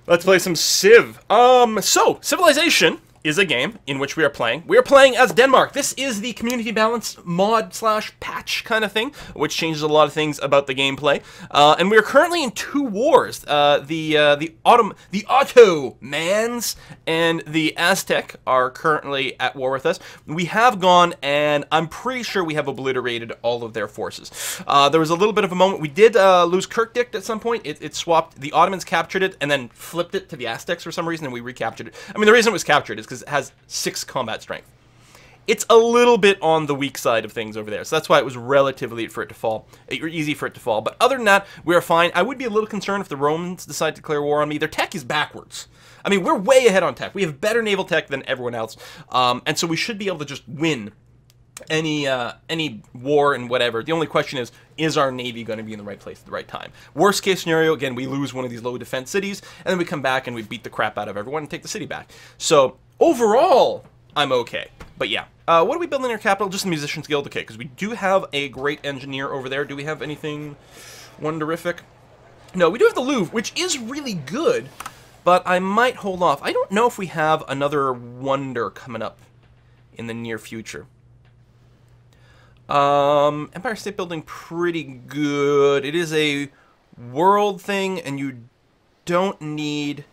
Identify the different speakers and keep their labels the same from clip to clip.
Speaker 1: Let's play some Civ. So, Civilization is a game in which we are playing. We are playing as Denmark. This is the community balance mod slash patch kind of thing, which changes a lot of things about the gameplay. And we are currently in two wars. The Ottomans and the Aztec are currently at war with us. We have gone, and I'm pretty sure we have obliterated all of their forces. There was a little bit of a moment. We did lose Kirkdikt at some point. It swapped. The Ottomans captured it and then flipped it to the Aztecs for some reason, and we recaptured it. I mean, the reason it was captured is because it has 6 combat strength. It's a little bit on the weak side of things over there, so that's why it was relatively easy for it to fall. But other than that, we are fine. I would be a little concerned if the Romans decide to declare war on me. Their tech is backwards. I mean, we're way ahead on tech. We have better naval tech than everyone else, and so we should be able to just win any war and whatever. The only question is our Navy going to be in the right place at the right time? Worst case scenario, again, we lose one of these low defense cities, and then we come back and we beat the crap out of everyone and take the city back. So, overall, I'm okay. But yeah, what are we building in our capital? Just the Musicians Guild, okay, because we do have a great engineer over there. Do we have anything wonderific? No, we do have the Louvre, which is really good, but I might hold off. I don't know if we have another wonder coming up in the near future. Empire State Building, pretty good. It is a world thing, and you don't need...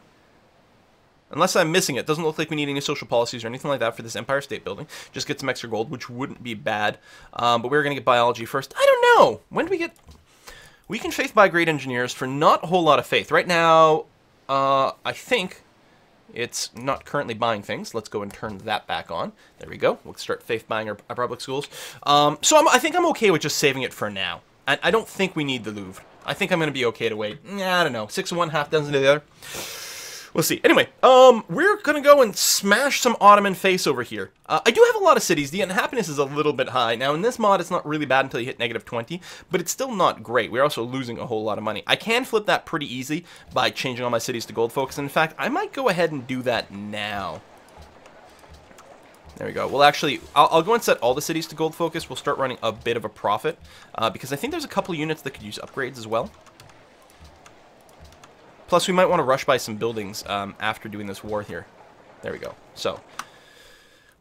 Speaker 1: Unless I'm missing it, doesn't look like we need any social policies or anything like that for this Empire State Building. Just get some extra gold, which wouldn't be bad. But we're going to get biology first. I don't know. When do we get... We can faith buy great engineers for not a whole lot of faith. Right now, I think it's not currently buying things. Let's go and turn that back on. There we go. We'll start faith buying our public schools. So I think I'm okay with just saving it for now. I don't think we need the Louvre. I think I'm going to be okay to wait. I don't know. 6 of one, half dozen of the other. We'll see. Anyway, we're going to go and smash some Ottoman face over here. I do have a lot of cities. The unhappiness is a little bit high. Now, in this mod, it's not really bad until you hit -20, but it's still not great. We're also losing a whole lot of money. I can flip that pretty easy by changing all my cities to gold focus. In fact, I might go ahead and do that now. There we go. Well, actually, I'll go and set all the cities to gold focus. We'll start running a bit of a profit, because I think there's a couple units that could use upgrades as well. Plus, we might want to rush by some buildings after doing this war here. There we go. So,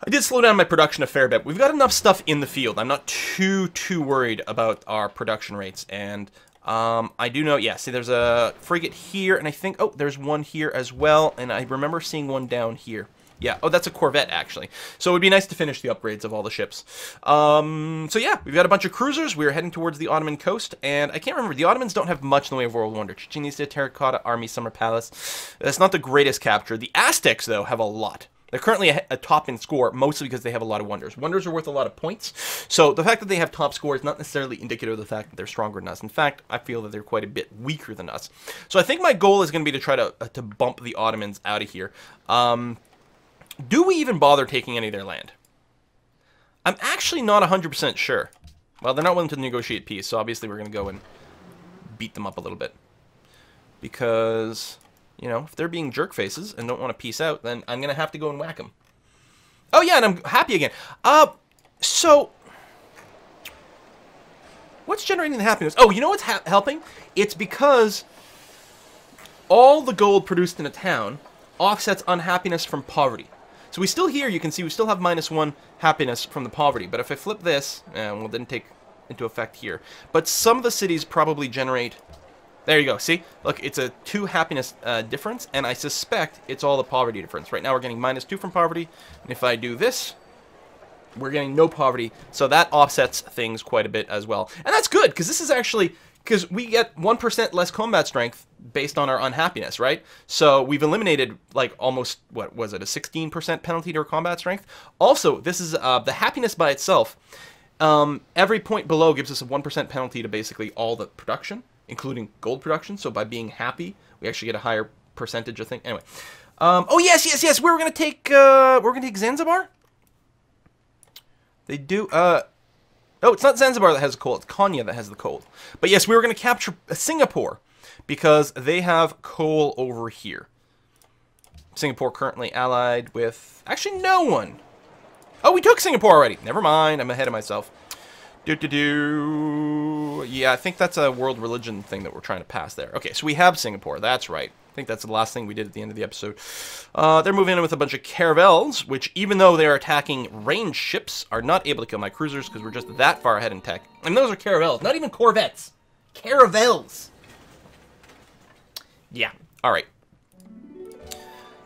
Speaker 1: I did slow down my production a fair bit. We've got enough stuff in the field. I'm not too worried about our production rates. And I do know, yeah, see, there's a frigate here, and I think, oh, there's one here as well. And I remember seeing one down here. Yeah, oh, that's a Corvette, actually. So it would be nice to finish the upgrades of all the ships. So yeah, we've got a bunch of cruisers. We're heading towards the Ottoman coast, and I can't remember. The Ottomans don't have much in the way of World Wonder. Chichen Itza, Terracotta, Army, Summer Palace. That's not the greatest capture. The Aztecs, though, have a lot. They're currently a top in score, mostly because they have a lot of wonders. Wonders are worth a lot of points. So the fact that they have top score is not necessarily indicative of the fact that they're stronger than us. In fact, I feel that they're quite a bit weaker than us. So I think my goal is going to be to try to bump the Ottomans out of here. Do we even bother taking any of their land? I'm actually not 100% sure. Well, they're not willing to negotiate peace, so obviously we're going to go and beat them up a little bit. Because, you know, if they're being jerk faces and don't want to peace out, then I'm going to have to go and whack them. Oh, yeah, and I'm happy again. So, what's generating the happiness? Oh, you know what's helping? It's because all the gold produced in a town offsets unhappiness from poverty. So we still here, you can see we still have -1 happiness from the poverty. But if I flip this, well, it didn't take into effect here. But some of the cities probably generate... There you go, see? Look, it's a 2 happiness difference, and I suspect it's all the poverty difference. Right now we're getting -2 from poverty, and if I do this, we're getting no poverty. So that offsets things quite a bit as well. And that's good, because this is actually... Because we get 1% less combat strength based on our unhappiness, right? So we've eliminated, like, almost, what was it, a 16% penalty to our combat strength? Also, this is the happiness by itself. Every point below gives us a 1% penalty to basically all the production, including gold production. So by being happy, we actually get a higher percentage, I think. Anyway. Oh, yes. We're going to take Zanzibar? They do, No, it's not Zanzibar that has the coal. It's Konya that has the coal. But yes, we were going to capture Singapore because they have coal over here. Singapore currently allied with... Actually, no one. Oh, we took Singapore already. Never mind. I'm ahead of myself. Yeah, I think that's a world religion thing that we're trying to pass there. Okay, so we have Singapore. That's right. I think that's the last thing we did at the end of the episode. They're moving in with a bunch of caravels, which, even though they're attacking ranged ships, are not able to kill my cruisers because we're just that far ahead in tech. And those are caravels, not even corvettes. Caravels. Yeah, alright.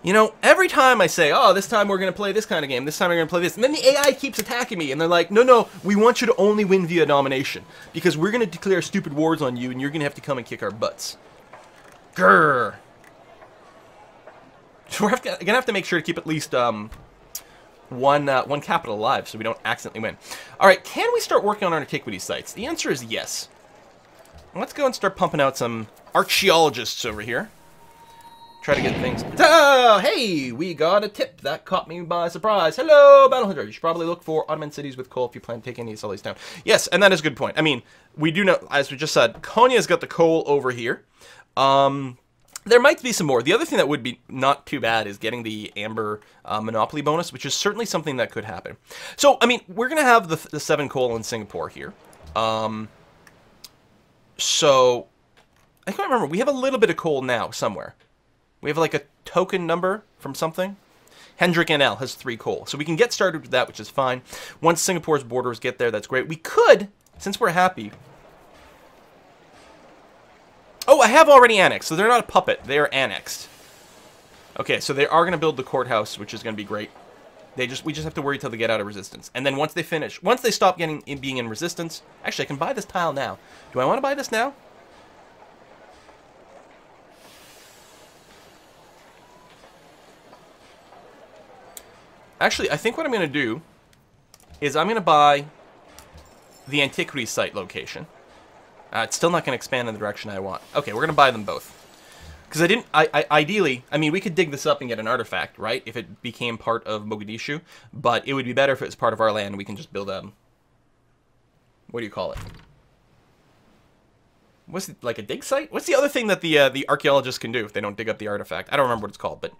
Speaker 1: You know, every time I say, oh, this time we're going to play this kind of game, this time we're going to play this, and then the AI keeps attacking me, and they're like, no, we want you to only win via domination, because we're going to declare stupid wars on you, and you're going to have to come and kick our butts. Grrr. So we're going to have to make sure to keep at least one capital alive, so we don't accidentally win. Alright, can we start working on our antiquity sites? The answer is yes. Let's go and start pumping out some archaeologists over here. Try to get things. Oh, hey, we got a tip that caught me by surprise. Hello, Battle Hunter. You should probably look for Ottoman cities with coal if you plan to take any of these down. Yes, and that is a good point. I mean, we do know, as we just said, Konya's got the coal over here. There might be some more. The other thing that would be not too bad is getting the Amber Monopoly bonus, which is certainly something that could happen. So, I mean, we're going to have the 7 coal in Singapore here. So, I can't remember. We have a little bit of coal now somewhere. We have like a token number from something. Hendrik NL has 3 coal. So we can get started with that, which is fine. Once Singapore's borders get there, that's great. We could, since we're happy... Oh, I have already annexed. So they're not a puppet. They are annexed. Okay, so they are going to build the courthouse, which is going to be great. We just have to worry till they get out of resistance. And then once they stop being in resistance... Actually, I can buy this tile now. Do I want to buy this now? Actually, I think what I'm going to do is I'm going to buy the antiquity site location. It's still not going to expand in the direction I want. Okay, we're going to buy them both. Because ideally, I mean, we could dig this up and get an artifact, right? If it became part of Mogadishu. But it would be better if it was part of our land and we can just build a... What do you call it? What's it, like a dig site? What's the other thing that the archaeologists can do if they don't dig up the artifact? I don't remember what it's called, but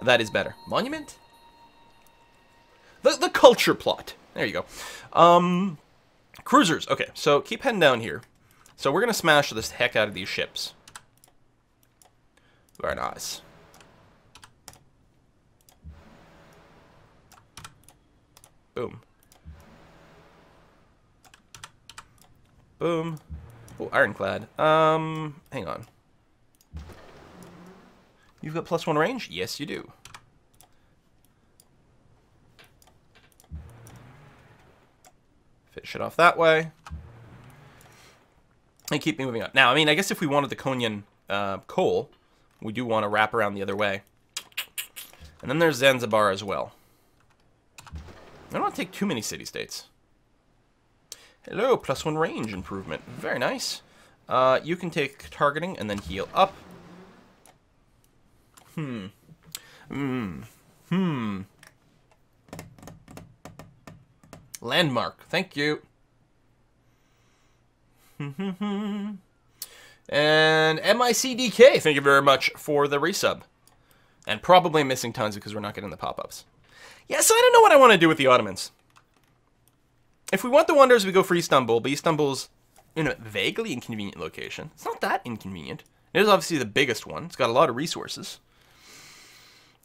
Speaker 1: that is better. Monument? The culture plot. There you go. Cruisers. Okay, so keep heading down here. So we're going to smash this heck out of these ships. Very nice. Boom. Boom. Oh, ironclad. Hang on. You've got +1 range? Yes, you do. Finish it off that way. And keep moving up. Now, I mean, I guess if we wanted the Konyan coal, we do want to wrap around the other way. And then there's Zanzibar as well. I don't want to take too many city-states. Hello, +1 range improvement. Very nice. You can take targeting and then heal up. Landmark. Thank you. And MICDK, thank you very much for the resub. And probably missing tons because we're not getting the pop-ups. Yeah, so I don't know what I want to do with the Ottomans. If we want the wonders, we go for Istanbul, but Istanbul's in a vaguely inconvenient location. It's not that inconvenient. It is obviously the biggest one. It's got a lot of resources.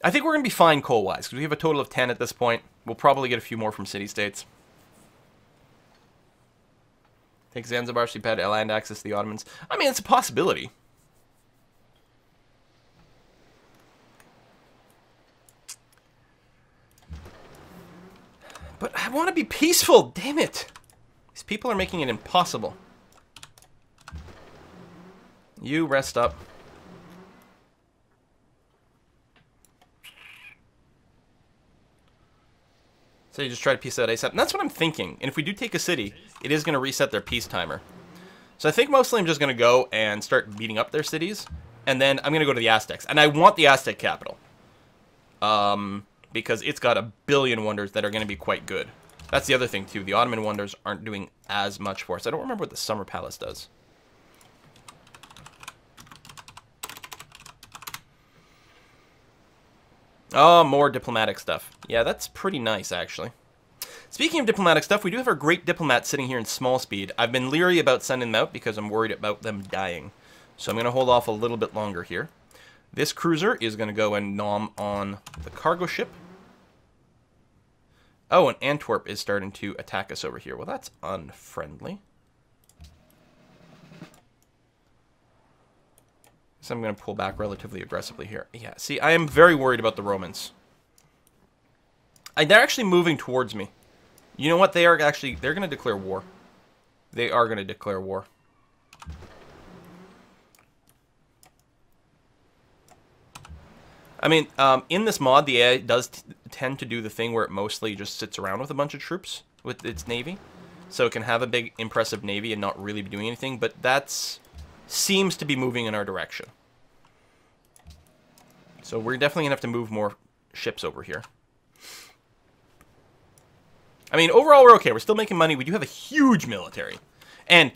Speaker 1: I think we're going to be fine coal-wise, because we have a total of 10 at this point. We'll probably get a few more from city-states. Take Zanzibar, so you've had land access to the Ottomans. I mean, it's a possibility. But I want to be peaceful, damn it. These people are making it impossible. You rest up. So you just try to peace out ASAP. And that's what I'm thinking. And if we do take a city, it is going to reset their peace timer. So I think mostly I'm just going to go and start beating up their cities. And then I'm going to go to the Aztecs. And I want the Aztec capital. Because it's got a billion wonders that are going to be quite good. That's the other thing, too. The Ottoman wonders aren't doing as much for us. I don't remember what the Summer Palace does. Oh, more diplomatic stuff. Yeah, that's pretty nice, actually. Speaking of diplomatic stuff, we do have our great diplomat sitting here in small speed. I've been leery about sending them out because I'm worried about them dying. So I'm going to hold off a little bit longer here. This cruiser is going to go and nom on the cargo ship. Oh, and Antwerp is starting to attack us over here. Well, that's unfriendly. So I'm going to pull back relatively aggressively here. Yeah, see, I am very worried about the Romans. They're actually moving towards me. You know what? They're going to declare war. They are going to declare war. I mean, in this mod, the AI does tend to do the thing where it mostly just sits around with a bunch of troops with its navy. So it can have a big, impressive navy and not really be doing anything, but that's seems to be moving in our direction. So we're definitely going to have to move more ships over here. I mean, overall, we're okay. We're still making money. We do have a huge military. And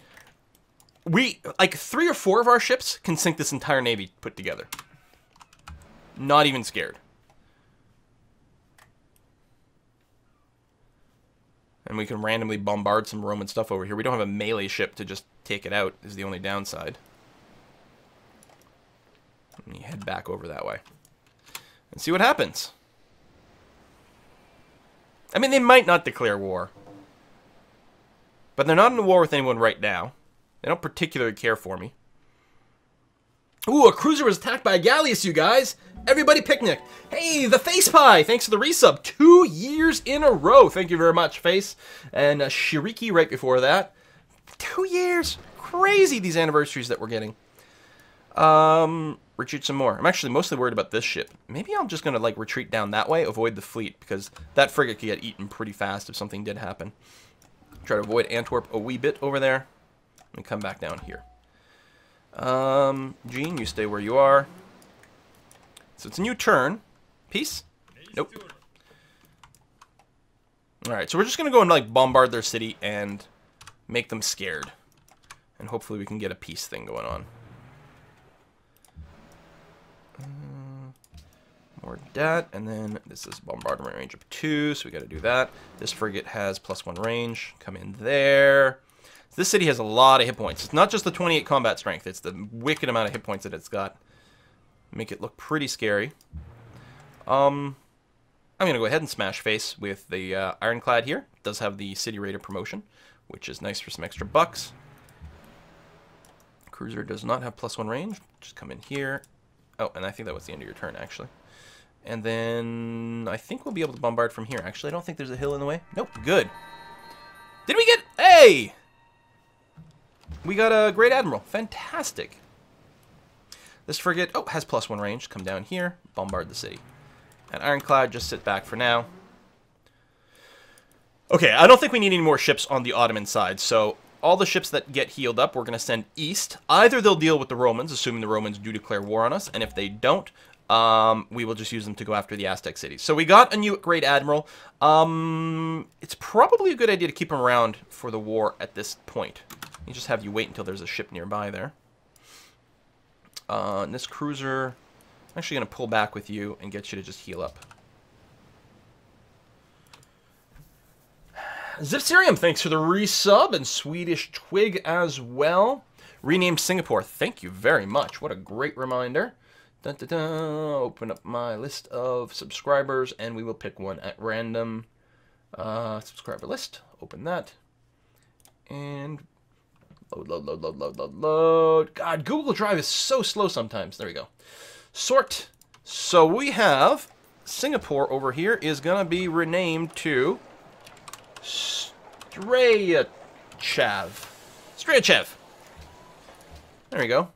Speaker 1: we, like, 3 or 4 of our ships can sink this entire navy put together. Not even scared. And we can randomly bombard some Roman stuff over here. We don't have a melee ship to just take it out, is the only downside. Let me head back over that way. And see what happens. I mean, they might not declare war. But they're not in a war with anyone right now. They don't particularly care for me. Ooh, a cruiser was attacked by a galleass, you guys. Everybody picnic. Hey, the Face Pie. Thanks for the resub. 2 years in a row. Thank you very much, Face. And Shiriki right before that. 2 years. Crazy, these anniversaries that we're getting. Retreat some more. I'm actually mostly worried about this ship. Maybe I'm just going to, like, retreat down that way, avoid the fleet, because that frigate could get eaten pretty fast if something did happen. Try to avoid Antwerp a wee bit over there. And come back down here. Gene, you stay where you are. So it's a new turn. Peace? Nope. Alright, so we're just going to go and, like, bombard their city and make them scared. And hopefully we can get a peace thing going on. More that, and then this is bombardment range of 2, so we got to do that. This frigate has +1 range. Come in there. This city has a lot of hit points. It's not just the 28 combat strength. It's the wicked amount of hit points that it's got. Make it look pretty scary. I'm going to go ahead and smash face with the Ironclad here. It does have the City Raider promotion, which is nice for some extra bucks. Cruiser does not have +1 range. Just come in here. Oh, and I think that was the end of your turn, actually. And then I think we'll be able to bombard from here. Actually, I don't think there's a hill in the way. Nope, good. Did we get... Hey! We got a Great Admiral. Fantastic. This frigate, oh, has +1 range. Come down here, bombard the city. And Ironclad, just sit back for now. Okay, I don't think we need any more ships on the Ottoman side, so all the ships that get healed up, we're going to send east. Either they'll deal with the Romans, assuming the Romans do declare war on us, and if they don't, we will just use them to go after the Aztec cities. So we got a new Great Admiral. It's probably a good idea to keep him around for the war at this point. You just have you wait until there's a ship nearby there. And this cruiser, I'm actually going to pull back with you and get you to just heal up. Zipserium, thanks for the resub, and Swedish Twig as well. Renamed Singapore, thank you very much. What a great reminder. Dun, dun, dun. Open up my list of subscribers, and we will pick one at random. Subscriber list, open that. And load. God, Google Drive is so slow sometimes. There we go. Sort. So we have Singapore over here is going to be renamed to Strayachev. There we go.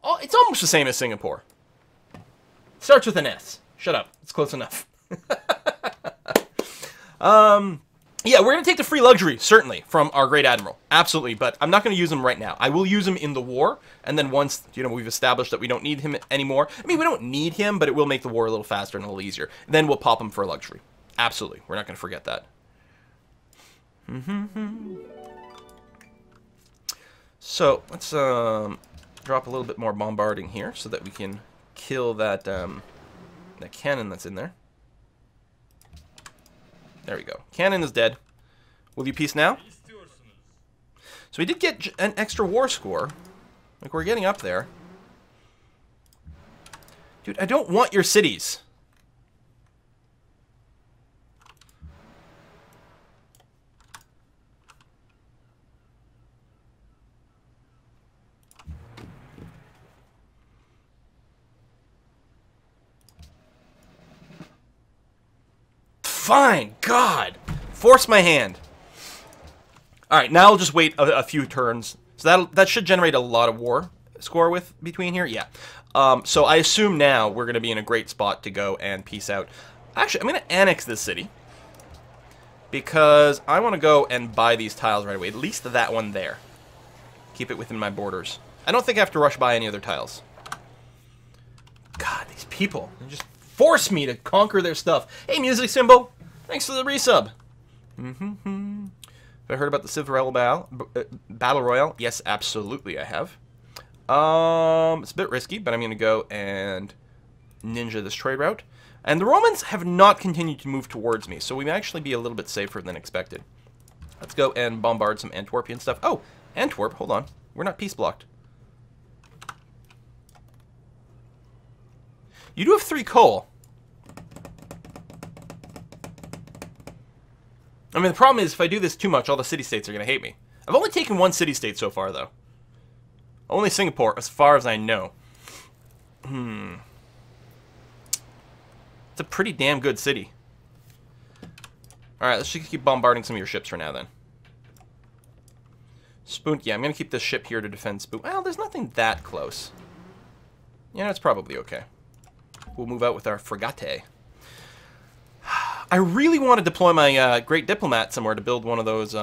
Speaker 1: Oh, it's almost the same as Singapore. Starts with an S. Shut up. It's close enough. Yeah, we're going to take the free luxury, certainly, from our Great Admiral. Absolutely, but I'm not going to use him right now. I will use him in the war, and then once, you know, we've established that we don't need him anymore. I mean, we don't need him, but it will make the war a little faster and a little easier. Then we'll pop him for a luxury. Absolutely. We're not going to forget that. So, let's drop a little bit more bombarding here so that we can kill that, that cannon that's in there. There we go. Cannon is dead. Will you peace now? So we did get an extra war score. Like, we're getting up there. Dude, I don't want your cities. Fine, God. Force my hand. Alright, now I'll just wait a few turns. So that should generate a lot of war score with between here. Yeah. So I assume now we're going to be in a great spot to go and peace out. Actually, I'm going to annex this city. Because I want to go and buy these tiles right away. At least that one there. Keep it within my borders. I don't think I have to rush by any other tiles. God, these people. They just force me to conquer their stuff. Hey, music symbol. Thanks for the resub. Have I heard about the Civil Battle Royale? Yes, absolutely I have. It's a bit risky, but I'm going to go and ninja this trade route. And the Romans have not continued to move towards me, so we may actually be a little bit safer than expected. Let's go and bombard some Antwerpian stuff. Oh, Antwerp, hold on. We're not peace blocked. You do have 3 coal. I mean, the problem is, if I do this too much, all the city-states are going to hate me. I've only taken 1 city-state so far, though. Only Singapore, as far as I know. It's a pretty damn good city. Alright, let's just keep bombarding some of your ships for now, then. Spoon, yeah, I'm going to keep this ship here to defend Spoon. Well, there's nothing that close. Yeah, it's probably okay. We'll move out with our frigate. I really want to deploy my Great Diplomat somewhere to build one of those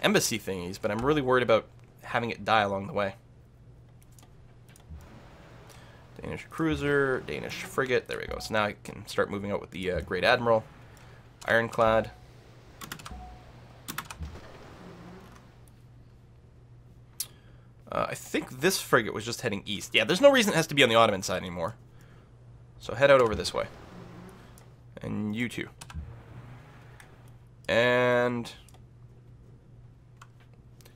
Speaker 1: embassy thingies, but I'm really worried about having it die along the way. Danish cruiser, Danish frigate, there we go. So now I can start moving out with the Great Admiral. Ironclad. I think this frigate was just heading east. Yeah, there's no reason it has to be on the Ottoman side anymore. So head out over this way. And you too. And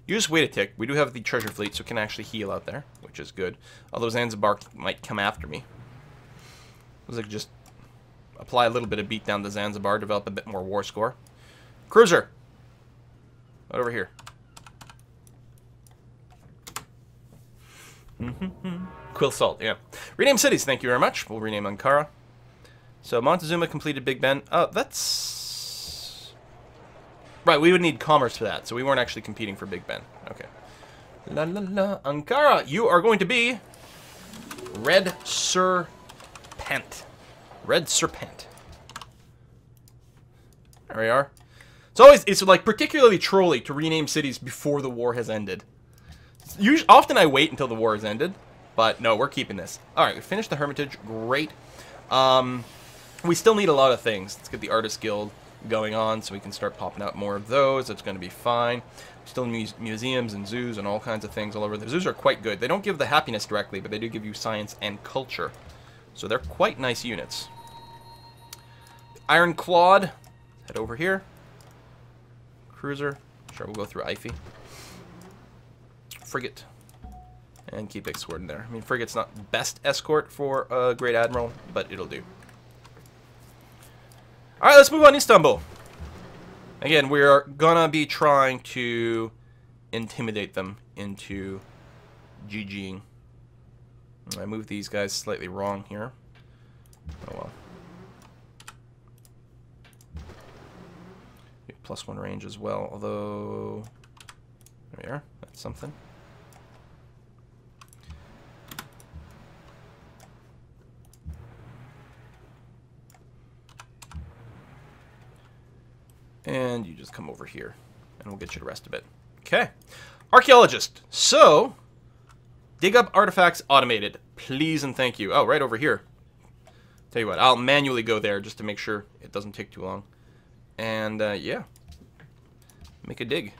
Speaker 1: you just wait a tick. We do have the treasure fleet, so we can actually heal out there, which is good. Although Zanzibar might come after me. Looks like just apply a little bit of beat down to Zanzibar, develop a bit more war score. Cruiser! Right over here. Quill Salt, yeah. Rename cities, thank you very much. We'll rename Ankara. So Montezuma completed Big Ben. Oh, that's... Right, we would need commerce for that, so we weren't actually competing for Big Ben. Okay. La la la. Ankara, you are going to be Red Serpent. Red Serpent. There we are. It's like particularly trolly to rename cities before the war has ended. Often I wait until the war has ended, but no, we're keeping this. Alright, we finished the Hermitage. Great. We still need a lot of things. Let's get the Artist Guild going on so we can start popping out more of those. That's going to be fine. Still museums and zoos and all kinds of things all over. The zoos are quite good. They don't give the happiness directly, but they do give you science and culture. So they're quite nice units. Iron Clawed. Head over here. Cruiser. Sure, we'll go through Iphy. Frigate. And keep escort in there. I mean, frigate's not best escort for a Great Admiral, but it'll do. Alright, let's move on Istanbul. Again, we're gonna be trying to intimidate them into GGing. I moved these guys slightly wrong here. Oh well. +1 range as well, although... There we are. That's something. And you just come over here, and we'll get you to rest a bit. Okay. Archaeologist. So, dig up artifacts automated. Please and thank you. Oh, right over here. Tell you what, I'll manually go there just to make sure it doesn't take too long. And, yeah. Make a dig.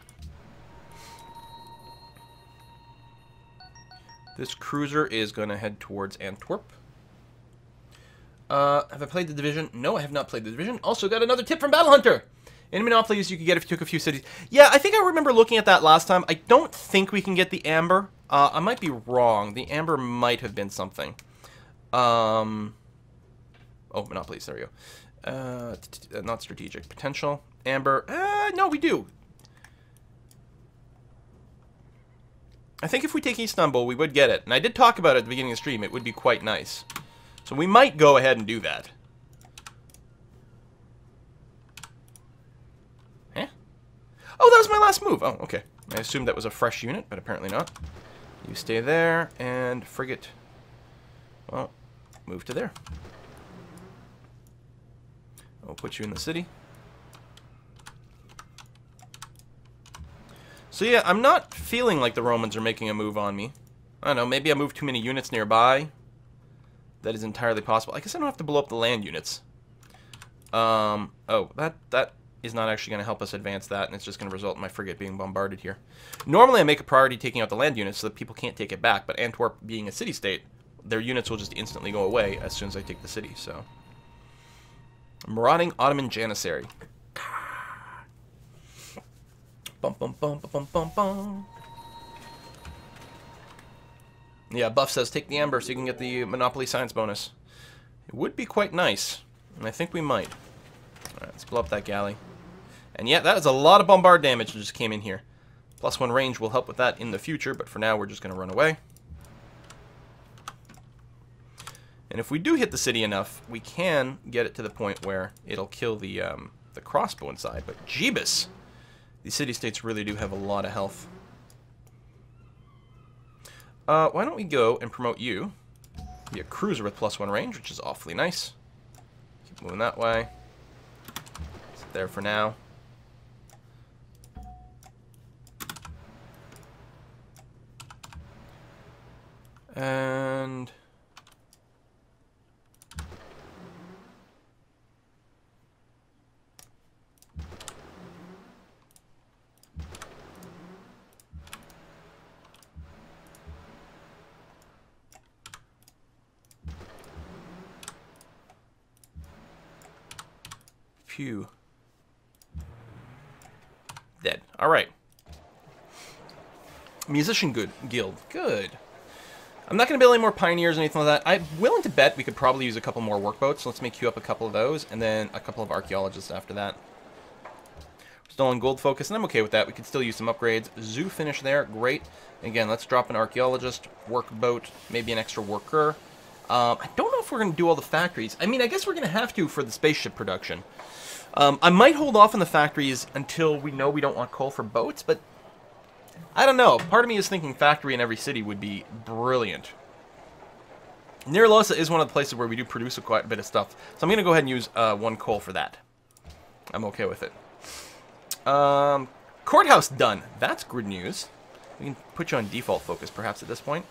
Speaker 1: This cruiser is going to head towards Antwerp. Have I played the Division? No, I have not played the Division. Also got another tip from Battle Hunter. In Monopolies, you could get if you took a few cities. Yeah, I think I remember looking at that last time. I don't think we can get the Amber. I might be wrong. The Amber might have been something. Oh, monopolies. There we go. Not strategic. Potential. Amber. No, we do. I think if we take Istanbul, we would get it. And I did talk about it at the beginning of the stream. It would be quite nice. So we might go ahead and do that. Huh? Oh, that was my last move. Oh, okay. I assumed that was a fresh unit, but apparently not. You stay there, and frigate. Well, move to there. I'll put you in the city. So yeah, I'm not feeling like the Romans are making a move on me. I don't know, maybe I moved too many units nearby. That is entirely possible. I guess I don't have to blow up the land units. Oh, that is not actually going to help us advance that, and it's just going to result in my frigate being bombarded here. Normally I make a priority taking out the land units so that people can't take it back, but Antwerp being a city-state, their units will just instantly go away as soon as I take the city, so... Marauding Ottoman Janissary. Bum, bum, bum, bum, bum, bum. Yeah, Buff says, take the Amber so you can get the Monopoly Science bonus. It would be quite nice, and I think we might. Alright, let's blow up that galley. And yeah, that is a lot of bombard damage that just came in here. +1 range will help with that in the future, but for now we're just going to run away. And if we do hit the city enough, we can get it to the point where it'll kill the crossbow inside. But Jeebus! These city-states really do have a lot of health. Why don't we go and promote you? Be a cruiser with +1 range, which is awfully nice. Keep moving that way. Sit there for now. And... Phew. Dead. Alright. Musician Guild. Good. I'm not going to build any more pioneers or anything like that. I'm willing to bet we could probably use a couple more workboats. Let's make you up a couple of those, and then a couple of archaeologists after that. We're still on gold focus, and I'm okay with that. We could still use some upgrades. Zoo finish there. Great. Again, let's drop an archaeologist, workboat, maybe an extra worker. I don't know if we're going to do all the factories. I mean, I guess we're going to have to for the spaceship production. I might hold off on the factories until we know we don't want coal for boats, but I don't know. Part of me is thinking factory in every city would be brilliant. Nirlosa is one of the places where we do produce quite a bit of stuff, so I'm going to go ahead and use 1 coal for that. I'm okay with it. Courthouse done. That's good news. We can put you on default focus perhaps at this point.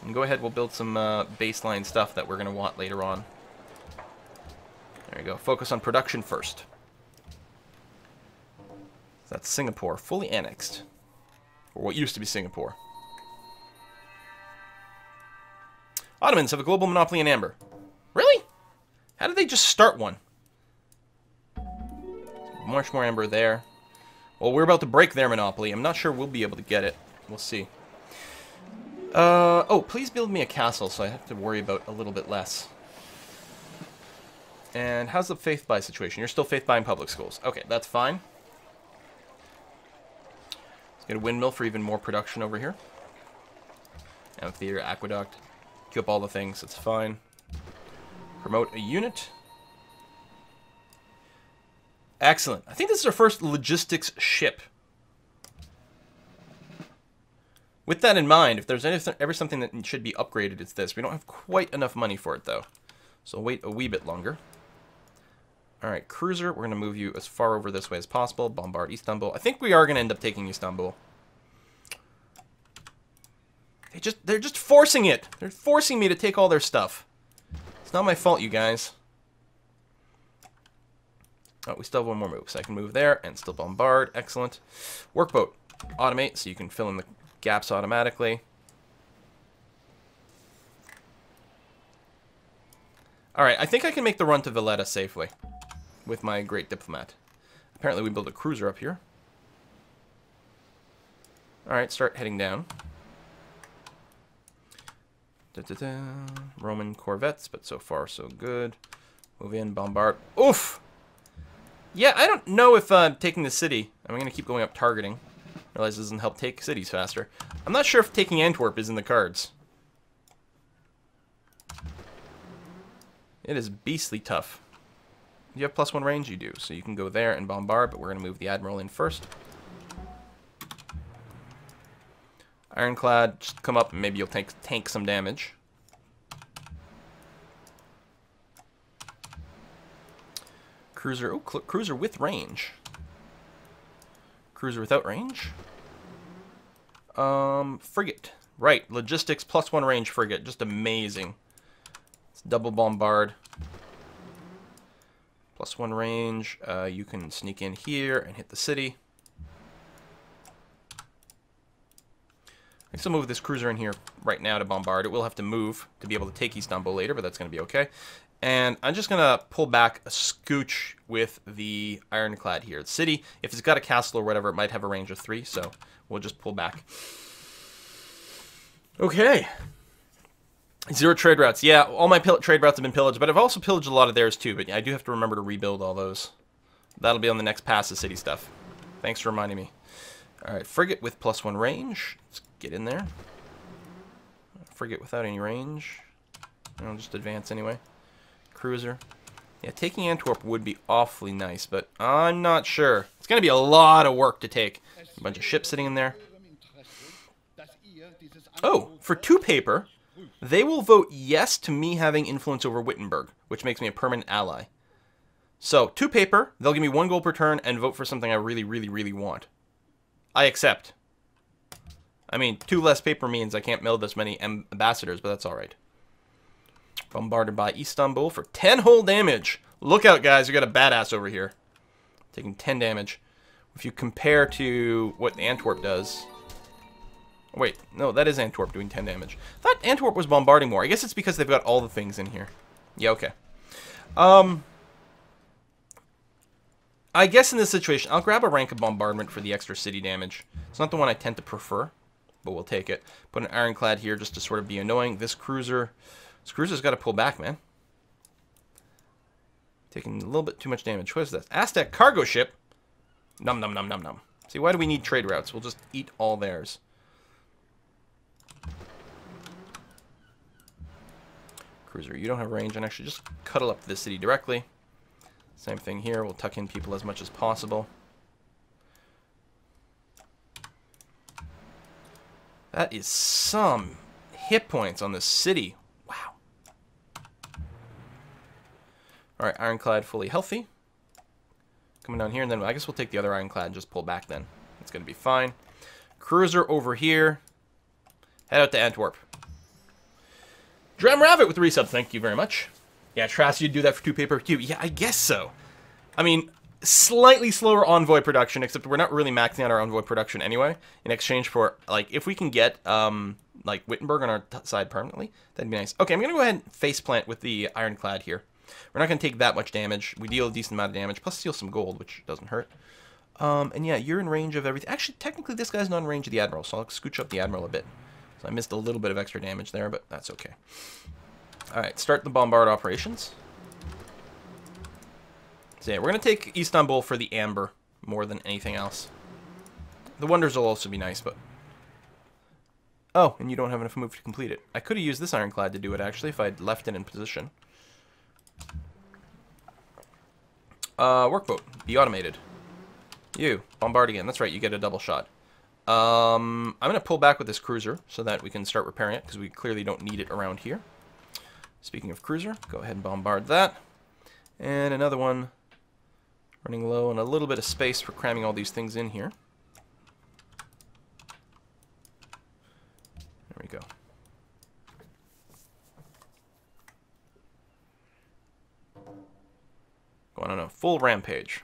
Speaker 1: And go ahead, we'll build some baseline stuff that we're going to want later on. There we go. Focus on production first. So that's Singapore, fully annexed. Or what used to be Singapore. Ottomans have a global monopoly in amber. Really? How did they just start one? Much more amber there. Well, we're about to break their monopoly. I'm not sure we'll be able to get it. We'll see. Oh, please build me a castle so I have to worry about a little bit less. And how's the faith buy situation? You're still faith buying public schools. Okay, that's fine. Let's get a windmill for even more production over here. Amphitheater, aqueduct. Queue up all the things, it's fine. Promote a unit. Excellent. I think this is our first logistics ship. With that in mind, if there's ever something that should be upgraded, it's this. We don't have quite enough money for it, though. So wait a wee bit longer. Alright, cruiser. We're going to move you as far over this way as possible. Bombard Istanbul. I think we are going to end up taking Istanbul. They're just forcing it. They're forcing me to take all their stuff. It's not my fault, you guys. Oh, we still have one more move, so I can move there and still bombard. Excellent. Workboat. Automate, so you can fill in the gaps automatically. Alright, I think I can make the run to Valletta safely with my great diplomat. Apparently we build a cruiser up here. Alright, start heading down. Da-da-da. Roman corvettes, but so far so good. Move in, bombard. Oof! Yeah, I don't know if taking the city... I'm going to keep going up targeting. Realize this doesn't help take cities faster. I'm not sure if taking Antwerp is in the cards. It is beastly tough. Do you have +1 range? You do. So you can go there and bombard, but we're going to move the Admiral in first. Ironclad, just come up and maybe you'll tank some damage. Cruiser, oh, cruiser with range. Cruiser without range? Frigate. Right, logistics +1 range frigate. Just amazing. It's double bombard. +1 range. You can sneak in here and hit the city. I can still move this cruiser in here right now to bombard. It will have to move to be able to take Istanbul later, but that's going to be okay. And I'm just going to pull back a scooch with the ironclad here. The city, if it's got a castle or whatever, it might have a range of 3, so we'll just pull back. Okay. 0 trade routes. Yeah, all my trade routes have been pillaged, but I've also pillaged a lot of theirs too, but I do have to remember to rebuild all those. That'll be on the next pass of city stuff. Thanks for reminding me. Alright, frigate with +1 range. Let's get in there. Frigate without any range. I'll just advance anyway. Cruiser. Yeah, taking Antwerp would be awfully nice, but I'm not sure. It's going to be a lot of work to take. A bunch of ships sitting in there. Oh, for 2 paper, they will vote yes to me having influence over Wittenberg, which makes me a permanent ally. So, 2 paper, they'll give me 1 gold per turn and vote for something I really, really, really want. I accept. I mean, 2 less paper means I can't mill this many ambassadors, but that's alright. Bombarded by Istanbul for 10 whole damage. Look out, guys. We got a badass over here. Taking 10 damage. If you compare to what Antwerp does... Wait, no, that is Antwerp doing 10 damage. I thought Antwerp was bombarding more. I guess it's because they've got all the things in here. Yeah, okay. I guess in this situation, I'll grab a rank of bombardment for the extra city damage. It's not the one I tend to prefer, but we'll take it. Put an ironclad here just to sort of be annoying. This cruiser's got to pull back, man. Taking a little bit too much damage. What is this? Aztec cargo ship? Num num num num num. See, why do we need trade routes? We'll just eat all theirs. Cruiser, you don't have range, and actually just cuddle up to the city directly. Same thing here. We'll tuck in people as much as possible. That is some hit points on this city. Wow. Alright, ironclad fully healthy. Coming down here, and then I guess we'll take the other ironclad and just pull back then. It's going to be fine. Cruiser over here. Head out to Antwerp. Dram Rabbit with the resub. Thank you very much. Yeah, Trask, you'd do that for 2 paper queue. Yeah, I guess so. I mean, slightly slower envoy production, except we're not really maxing out our envoy production anyway. In exchange for, like, if we can get, like, Wittenberg on our side permanently, that'd be nice. Okay, I'm going to go ahead and faceplant with the ironclad here. We're not going to take that much damage. We deal a decent amount of damage, plus steal some gold, which doesn't hurt. And yeah, you're in range of everything. Actually, technically, this guy's not in range of the Admiral, so I'll scooch up the Admiral a bit. So I missed a little bit of extra damage there, but that's okay. Alright, start the bombard operations. So yeah, we're going to take Istanbul for the amber more than anything else. The wonders will also be nice, but... Oh, and you don't have enough move to complete it. I could have used this ironclad to do it, actually, if I'd left it in position. Workboat. Be automated. You. Bombard again. That's right, you get a double shot. I'm going to pull back with this cruiser so that we can start repairing it, because we clearly don't need it around here. Speaking of cruiser, go ahead and bombard that. And another one running low and a little bit of space for cramming all these things in here. There we go. Going on a full rampage.